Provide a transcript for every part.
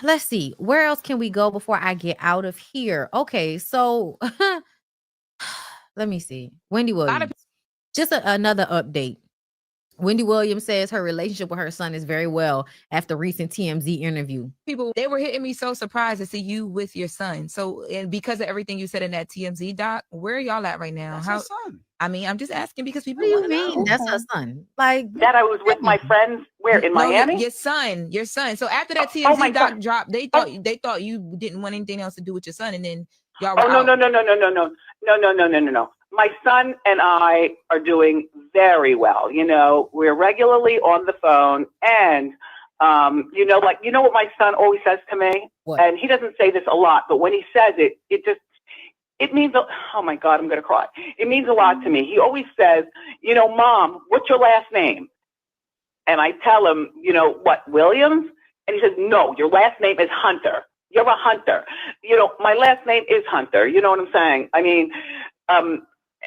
Let's see. Where else can we go before I get out of here? Okay, so let me see. Wendy Williams. Just another update. Wendy Williams says her relationship with her son is very well after recent TMZ interview. People, they were hitting me so surprised to see you with your son. So, and because of everything you said in that TMZ doc, where are y'all at right now? That's her son. I mean, I'm just asking because people What do you want to mean know. that's her son? Like That I was with my friends where in Miami. Your son. So after that Oh, TMZ my doc son. dropped, they thought you didn't want anything else to do with your son, and then y'all were Oh no out. no no no no no no no no no no no. My son and I are doing very well. You know, we're regularly on the phone, and you know, like you know what my son always says to me, What? and he doesn't say this a lot, but when he says it, it means, oh my God, I'm going to cry. It means a lot to me. He always says, you know, Mom, what's your last name? And I tell him, you know, what, Williams? And he says, no, your last name is Hunter. You're a hunter. You know, my last name is Hunter. You know what I'm saying? I mean,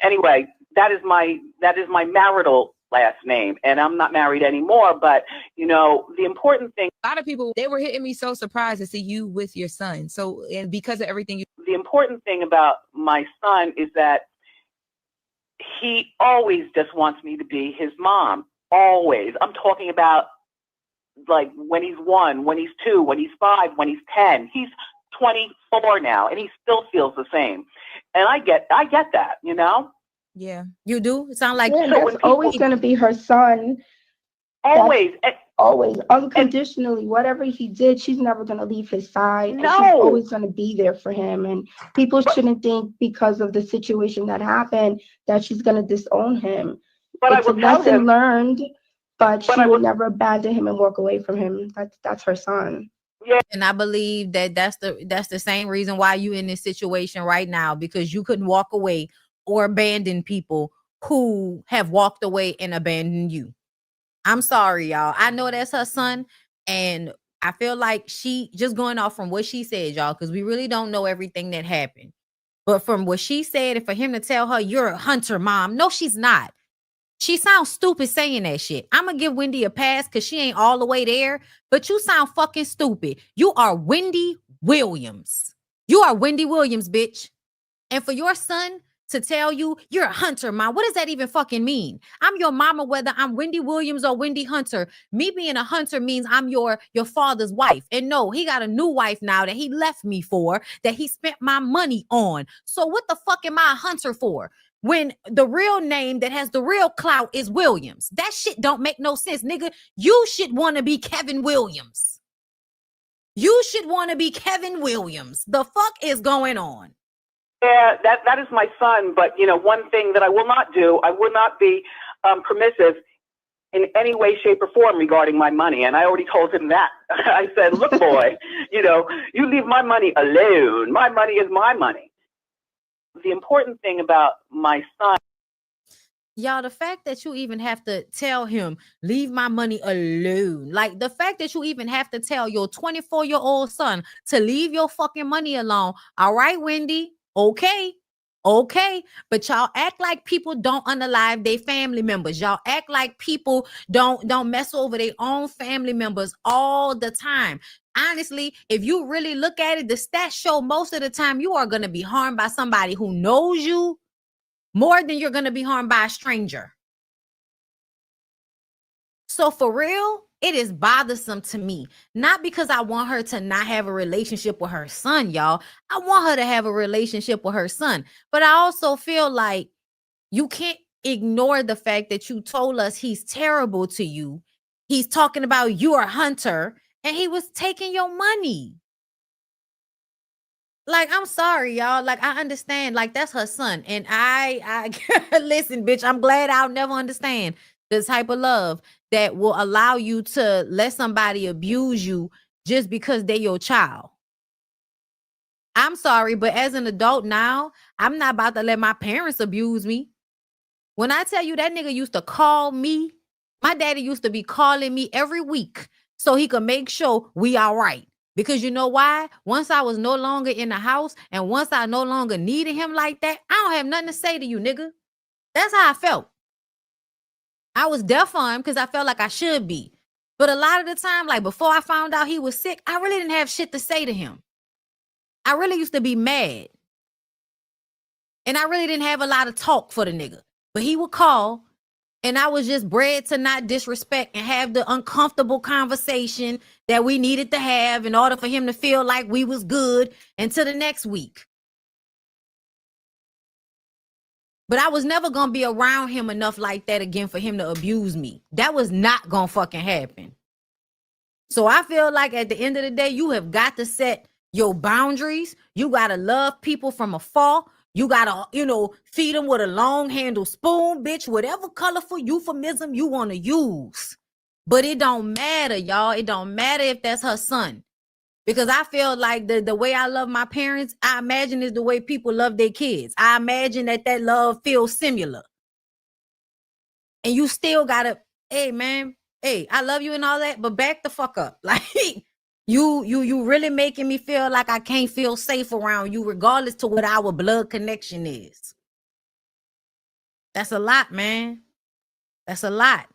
anyway, that is my marital last name, and I'm not married anymore. But you know, the important thing. A lot of people, they were hitting me so surprised to see you with your son. So, and because of everything the important thing about my son is that he always just wants me to be his mom. Always. I'm talking about like when he's 1, when he's 2, when he's 5, when he's 10. He's 24 now, and he still feels the same. And I get that, you know? Yeah. You do? It sounds like that's always going to be her son. Always. Always. Unconditionally. Whatever he did, she's never going to leave his side. No. And she's always going to be there for him. And people shouldn't think because of the situation that happened that she's going to disown him. But it's I will a lesson tell him, learned, but she will never abandon him and walk away from him. That's her son. Yeah. And I believe that's the same reason why you in this situation right now, because you couldn't walk away or abandon people who have walked away and abandoned you. I'm sorry, y'all. I know that's her son, and I feel like she just going off from what she said, y'all, because we really don't know everything that happened. But from what she said, and for him to tell her, you're a hunter, Mom. No, she's not. She sounds stupid saying that shit. I'm going to give Wendy a pass because she ain't all the way there, but you sound fucking stupid. You are Wendy Williams. You are Wendy Williams, bitch. And for your son to tell you you're a hunter, Mom, what does that even fucking mean? I'm your mama, whether I'm Wendy Williams or Wendy Hunter. Me being a hunter means I'm your father's wife. And no, he got a new wife now that he left me for, that he spent my money on. So what the fuck am I a hunter for? When the real name that has the real clout is Williams. That shit don't make no sense, nigga. You should want to be Kevin Williams. You should want to be Kevin Williams. The fuck is going on? Yeah, that is my son. But, you know, one thing that I will not do, I will not be permissive in any way, shape, or form regarding my money. And I already told him that. I said, look, boy, you know, you leave my money alone. My money is my money. The important thing about my son. Y'all, the fact that you even have to tell him, leave my money alone. Like the fact that you even have to tell your 24-year-old son to leave your fucking money alone. All right, Wendy. Okay. But y'all act like people don't unalive their family members. Y'all act like people don't mess over their own family members all the time. Honestly, if you really look at it, the stats show most of the time you are going to be harmed by somebody who knows you more than you're going to be harmed by a stranger. So for real, it is bothersome to me. Not because I want her to not have a relationship with her son, y'all. I want her to have a relationship with her son. But I also feel like you can't ignore the fact that you told us he's terrible to you. He's talking about you're a hunter, and he was taking your money. Like, I'm sorry, y'all. Like, I understand. Like, that's her son. And I listen, bitch, I'm glad I'll never understand the type of love that will allow you to let somebody abuse you just because they're your child. I'm sorry, but as an adult now, I'm not about to let my parents abuse me. When I tell you that nigga used to call me, my daddy used to be calling me every week so he could make sure we all right. Because you know why? Once I was no longer in the house and once I no longer needed him like that, I don't have nothing to say to you, nigga. That's how I felt. I was there for him because I felt like I should be. But a lot of the time, like before I found out he was sick, I really didn't have shit to say to him. I really used to be mad. And I really didn't have a lot of talk for the nigga. But he would call, and I was just bred to not disrespect and have the uncomfortable conversation that we needed to have in order for him to feel like we was good until the next week. But I was never going to be around him enough like that again for him to abuse me. That was not going to fucking happen. So I feel like at the end of the day, you have got to set your boundaries. You got to love people from afar. You got to, feed them with a long handle spoon, bitch, whatever colorful euphemism you want to use. But it don't matter, y'all. It don't matter if that's her son. Because I feel like the way I love my parents, I imagine is the way people love their kids. I imagine that love feels similar. And you still got to, hey, man, hey, I love you and all that, but back the fuck up. Like, you really making me feel like I can't feel safe around you, regardless to what our blood connection is. That's a lot, man. That's a lot.